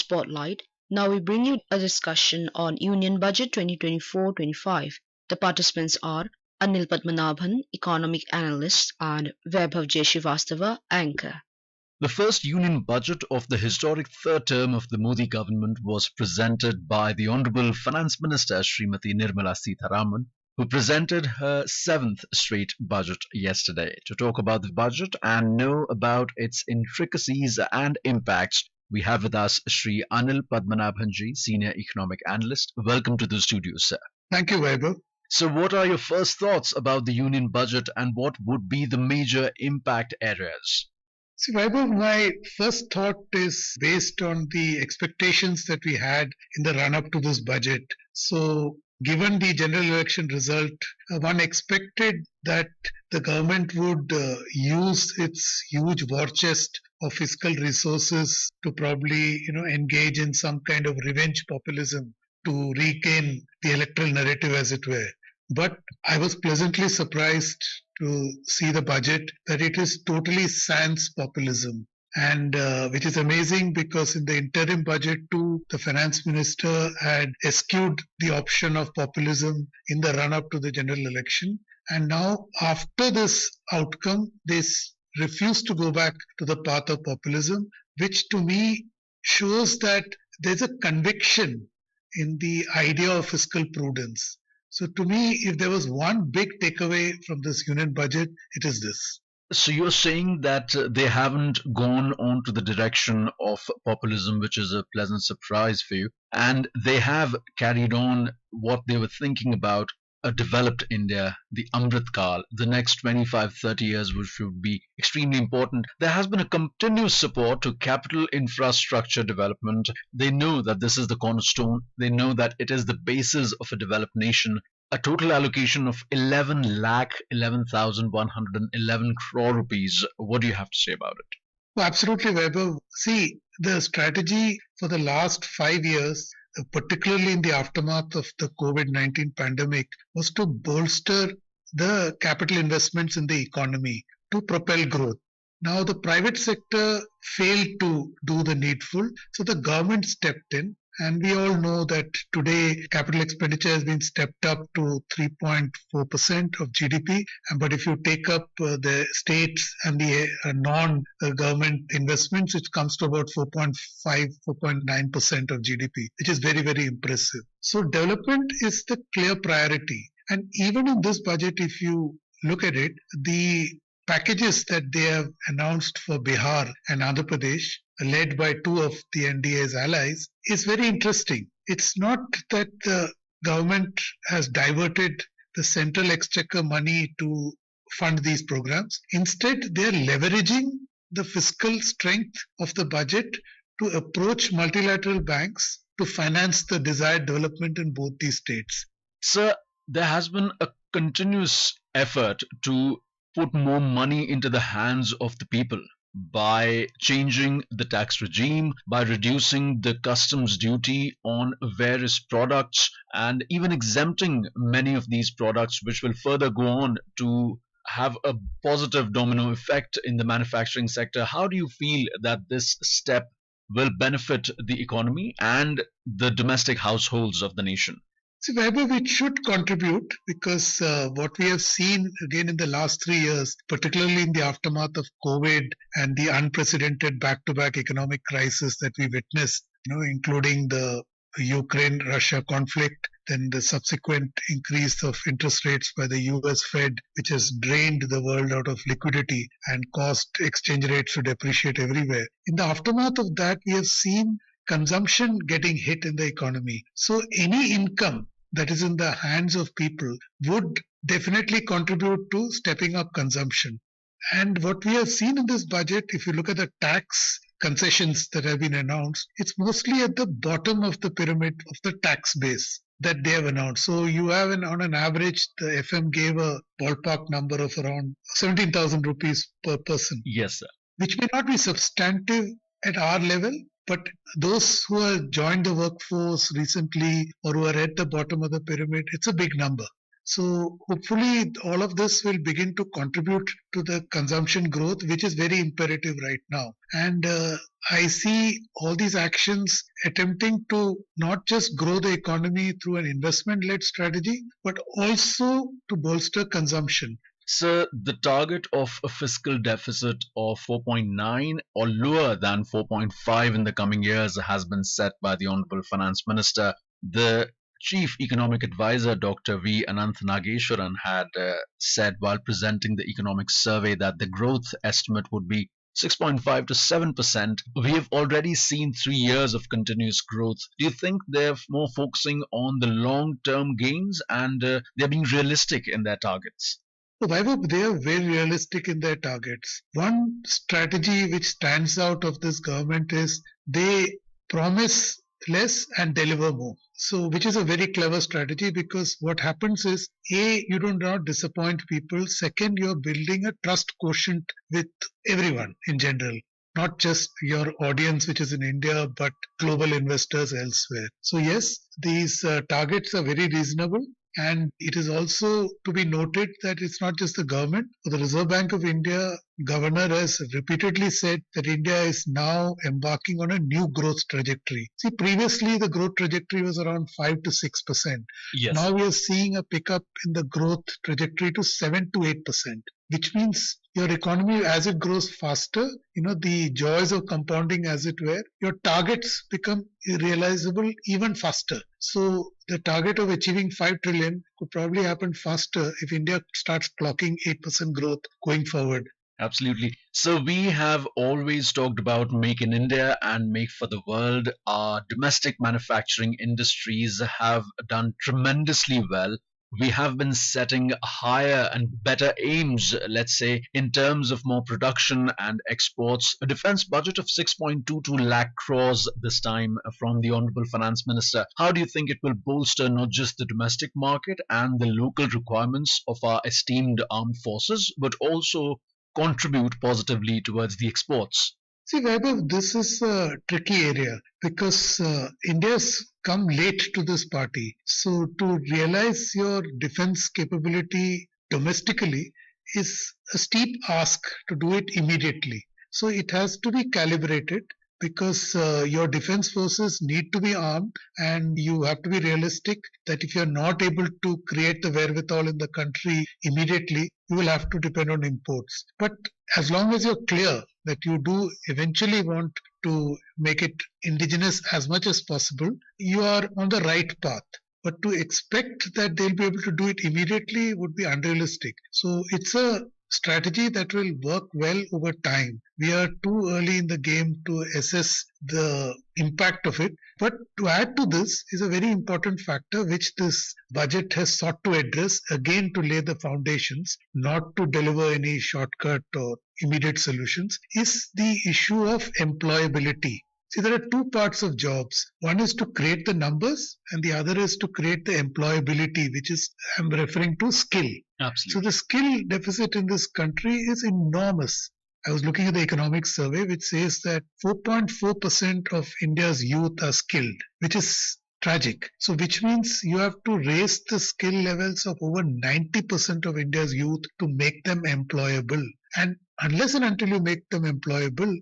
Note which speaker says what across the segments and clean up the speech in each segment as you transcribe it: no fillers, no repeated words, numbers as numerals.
Speaker 1: Spotlight. Now we bring you a discussion on Union Budget 2024-25. The participants are Anil Padmanabhan, Economic Analyst, and Vaibhav Srivastava, Anchor.
Speaker 2: The first union budget of the historic third term of the Modi government was presented by the Honorable Finance Minister Srimati Nirmala Sitharaman, who presented her seventh straight budget yesterday. To talk about the budget and know about its intricacies and impacts, we have with us Sri Anil Padmanabhanji, Senior Economic Analyst. Welcome to the studio, sir.
Speaker 3: Thank you, Vaibhav.
Speaker 2: So, what are your first thoughts about the union budget and what would be the major impact areas?
Speaker 3: See, Vaibhav, my first thought is based on the expectations that we had in the run-up to this budget. So, given the general election result, one expected that the government would use its huge war chest of fiscal resources to probably, engage in some kind of revenge populism to regain the electoral narrative, as it were. But I was pleasantly surprised to see the budget that it is totally sans populism, and which is amazing because in the interim budget too, the finance minister had eschewed the option of populism in the run-up to the general election. And now, after this outcome, they refuse to go back to the path of populism, which to me shows that there's a conviction in the idea of fiscal prudence. So to me, if there was one big takeaway from this union budget, it is this.
Speaker 2: So you're saying that they haven't gone on to the direction of populism, which is a pleasant surprise for you, and they have carried on what they were thinking about, a developed India, the Amrit Kal, the next 25-30 years, which would be extremely important. There has been a continuous support to capital infrastructure development. They know that this is the cornerstone. They know that it is the basis of a developed nation. A total allocation of 11,11,111 crore rupees. What do you have to say about it?
Speaker 3: Well, absolutely, Vaibhav. See, the strategy for the last 5 years, particularly in the aftermath of the COVID-19 pandemic, was to bolster the capital investments in the economy to propel growth. Now, the private sector failed to do the needful, so the government stepped in. And we all know that today capital expenditure has been stepped up to 3.4% of GDP. But if you take up the states and the non-government investments, it comes to about 4.5, 4.9% of GDP, which is very, very impressive. So development is the clear priority. And even in this budget, if you look at it, the packages that they have announced for Bihar and Andhra Pradesh, led by two of the NDA's allies, is very interesting. It's not that the government has diverted the central exchequer money to fund these programs. Instead, they are leveraging the fiscal strength of the budget to approach multilateral banks to finance the desired development in both these states.
Speaker 2: Sir, there has been a continuous effort to put more money into the hands of the people by changing the tax regime, by reducing the customs duty on various products, and even exempting many of these products, which will further go on to have a positive domino effect in the manufacturing sector. How do you feel that this step will benefit the economy and the domestic households of the nation?
Speaker 3: See, Vaibhav, it should contribute because what we have seen again in the last 3 years, particularly in the aftermath of COVID and the unprecedented back-to-back economic crisis that we witnessed, including the Ukraine-Russia conflict, then the subsequent increase of interest rates by the US Fed, which has drained the world out of liquidity and caused exchange rates to depreciate everywhere. In the aftermath of that, we have seen consumption getting hit in the economy. So any income that is in the hands of people would definitely contribute to stepping up consumption. And what we have seen in this budget, if you look at the tax concessions that have been announced, it's mostly at the bottom of the pyramid of the tax base that they have announced. So you have on an average, the FM gave a ballpark number of around 17,000 rupees per person.
Speaker 2: Yes, sir.
Speaker 3: Which may not be substantive at our level, but those who have joined the workforce recently or who are at the bottom of the pyramid, it's a big number. So hopefully all of this will begin to contribute to the consumption growth, which is very imperative right now. And I see all these actions attempting to not just grow the economy through an investment-led strategy, but also to bolster consumption.
Speaker 2: So the target of a fiscal deficit of 4.9 or lower than 4.5 in the coming years has been set by the Honorable Finance Minister. The Chief Economic Advisor Dr. V. Ananth Nageswaran had said while presenting the economic survey that the growth estimate would be 6.5 to 7%. We have already seen 3 years of continuous growth. Do you think they're more focusing on the long term gains and they're being realistic in their targets?
Speaker 3: So Vaibhav, they are very realistic in their targets. One strategy which stands out of this government is they promise less and deliver more. So, which is a very clever strategy because what happens is A, you do not disappoint people. Second, you're building a trust quotient with everyone in general, not just your audience, which is in India, but global investors elsewhere. So, yes, these targets are very reasonable. And it is also to be noted that it's not just the government. The Reserve Bank of India governor has repeatedly said that India is now embarking on a new growth trajectory. See, previously the growth trajectory was around 5 to 6%.
Speaker 2: Yes.
Speaker 3: Now we are seeing a pickup in the growth trajectory to 7 to 8%, which means your economy, as it grows faster, the joys of compounding, as it were, your targets become realizable even faster. So the target of achieving 5 trillion could probably happen faster if India starts clocking 8% growth going forward.
Speaker 2: Absolutely. So we have always talked about Make in India and Make for the World. Our domestic manufacturing industries have done tremendously well. We have been setting higher and better aims, let's say, in terms of more production and exports. A defense budget of 6.22 lakh crores this time from the Honorable Finance Minister. How do you think it will bolster not just the domestic market and the local requirements of our esteemed armed forces, but also contribute positively towards the exports?
Speaker 3: See, Vaibhav, this is a tricky area because India's come late to this party. So, to realize your defense capability domestically is a steep ask to do it immediately. So, it has to be calibrated because your defense forces need to be armed and you have to be realistic that if you're not able to create the wherewithal in the country immediately, you will have to depend on imports. But as long as you're clear that you do eventually want to make it indigenous as much as possible, you are on the right path. But to expect that they'll be able to do it immediately would be unrealistic. So it's a strategy that will work well over time. We are too early in the game to assess the impact of it. But to add to this is a very important factor which this budget has sought to address, again to lay the foundations, not to deliver any shortcut or immediate solutions, is the issue of employability. See, there are two parts of jobs. One is to create the numbers, and the other is to create the employability, which is, I'm referring to skill.
Speaker 2: Absolutely.
Speaker 3: So the skill deficit in this country is enormous. I was looking at the economic survey, which says that 4.4% of India's youth are skilled, which is tragic. So which means you have to raise the skill levels of over 90% of India's youth to make them employable. And unless and until you make them employable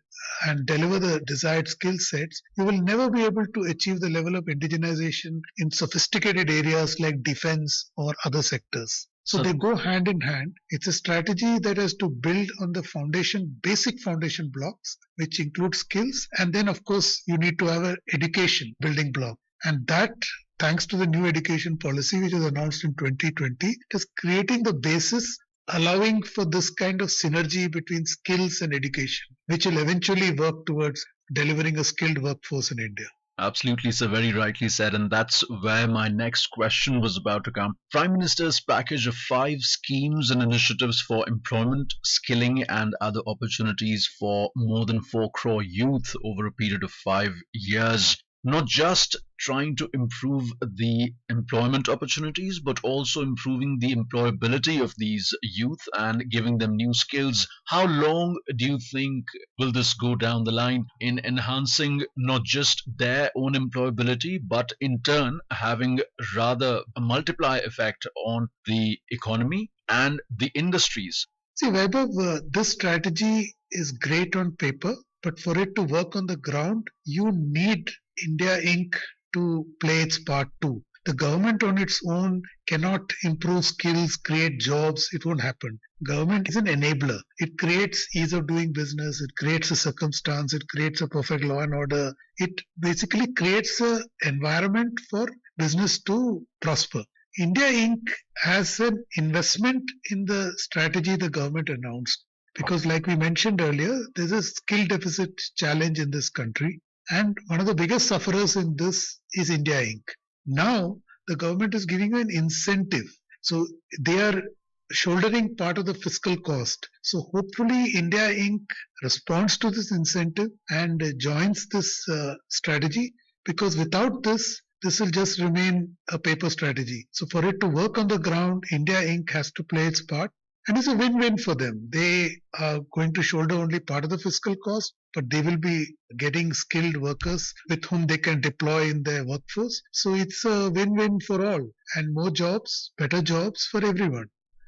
Speaker 3: and deliver the desired skill sets, you will never be able to achieve the level of indigenization in sophisticated areas like defense or other sectors. So they go hand in hand. It's a strategy that has to build on the foundation, basic foundation blocks, which include skills. And then, of course, you need to have an education building block. And that, thanks to the new education policy, which was announced in 2020, it is creating the basis allowing for this kind of synergy between skills and education, which will eventually work towards delivering a skilled workforce in India.
Speaker 2: Absolutely, sir, very rightly said, and that's where my next question was about to come. Prime Minister's package of 5 schemes and initiatives for employment, skilling, and other opportunities for more than 4 crore youth over a period of 5 years not just trying to improve the employment opportunities, but also improving the employability of these youth and giving them new skills. How long do you think will this go down the line in enhancing not just their own employability, but in turn having rather a multiply effect on the economy and the industries?
Speaker 3: See, Vaibhav, this strategy is great on paper, but for it to work on the ground, you need India Inc. to play its part too. The government on its own cannot improve skills, create jobs. It won't happen. Government is an enabler. It creates ease of doing business. It creates a circumstance. It creates a perfect law and order. It basically creates an environment for business to prosper. India Inc. has an investment in the strategy the government announced because, like we mentioned earlier, there's a skill deficit challenge in this country, and one of the biggest sufferers in this is India Inc. Now, the government is giving you an incentive. So, they are shouldering part of the fiscal cost. So, hopefully, India Inc. responds to this incentive and joins this strategy because without this, this will just remain a paper strategy. So, for it to work on the ground, India Inc. has to play its part. And it's a win win for them. They are going to shoulder only part of the fiscal cost, but they will be getting skilled workers with whom they can deploy in their workforce. So, it's a win win for all. And more jobs, better jobs for everyone.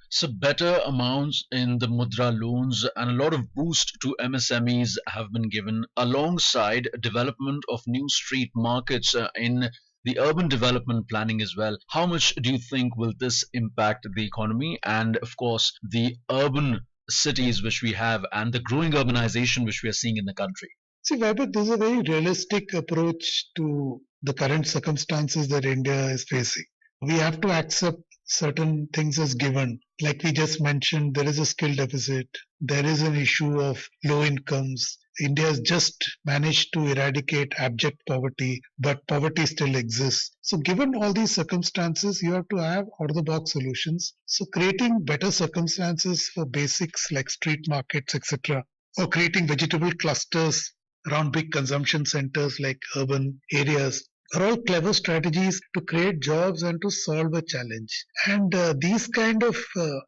Speaker 2: So better amounts in the Mudra loans and a lot of boost to MSMEs have been given alongside development of new street markets in the urban development planning as well. How much do you think will this impact the economy and of course the urban cities which we have and the growing urbanization which we are seeing in the country?
Speaker 3: See, Vaibhav, this is a very realistic approach to the current circumstances that India is facing. We have to accept certain things as given. Like we just mentioned, there is a skill deficit, there is an issue of low incomes. India has just managed to eradicate abject poverty, but poverty still exists. So, given all these circumstances, you have to have out of the box solutions. So, creating better circumstances for basics like street markets, etc., or creating vegetable clusters around big consumption centers like urban areas are all clever strategies to create jobs and to solve a challenge. And these kind of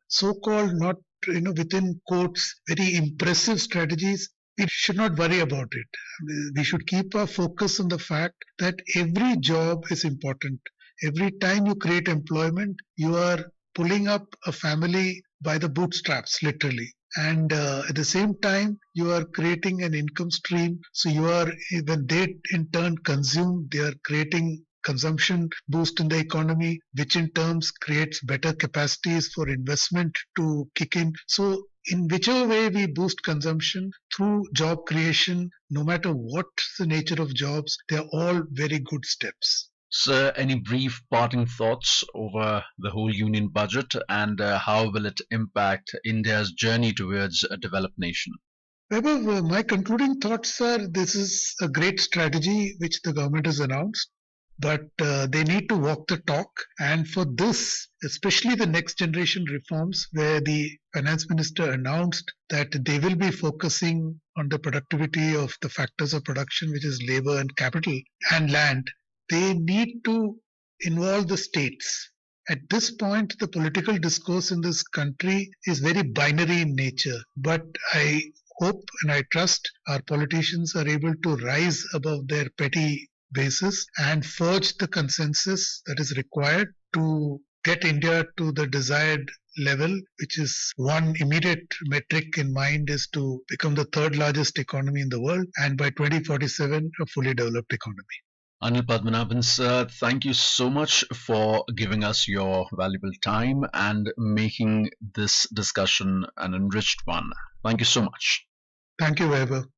Speaker 3: so-called not within quotes very impressive strategies, we should not worry about it. We should keep our focus on the fact that every job is important. Every time you create employment, you are pulling up a family by the bootstraps, literally. And at the same time, you are creating an income stream. So you are, when they in turn consume, they are creating consumption boost in the economy, which in terms creates better capacities for investment to kick in. So in whichever way we boost consumption through job creation, no matter what's the nature of jobs, they are all very good steps.
Speaker 2: Sir, any brief parting thoughts over the whole union budget and how will it impact India's journey towards a developed nation?
Speaker 3: Vaibhav, my concluding thoughts are this is a great strategy which the government has announced, but they need to walk the talk. And for this, especially the next generation reforms, where the finance minister announced that they will be focusing on the productivity of the factors of production, which is labor and capital and land, they need to involve the states. At this point, the political discourse in this country is very binary in nature. But I hope and I trust our politicians are able to rise above their petty basis and forge the consensus that is required to get India to the desired level, which is one immediate metric in mind is to become the third largest economy in the world and by 2047 a fully developed economy.
Speaker 2: Anil Padmanabhan, sir, thank you so much for giving us your valuable time and making this discussion an enriched one. Thank you so much.
Speaker 3: Thank you, Vaibhav.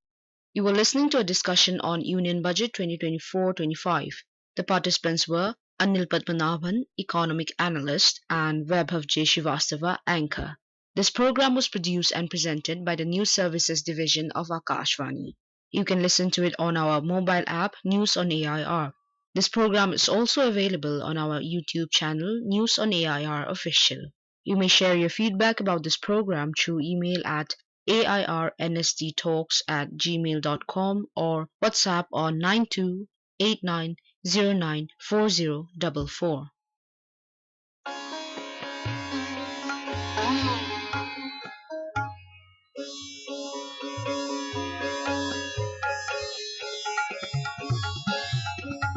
Speaker 1: You were listening to a discussion on Union Budget 2024-25. The participants were Anil Padmanabhan, Economic Analyst, and Vaibhav J. Srivastava, Anchor. This program was produced and presented by the News Services Division of Akashvani. You can listen to it on our mobile app, News on AIR. This program is also available on our YouTube channel, News on AIR Official. You may share your feedback about this program through email at airnsttalks@gmail.com or WhatsApp on 9289 094044.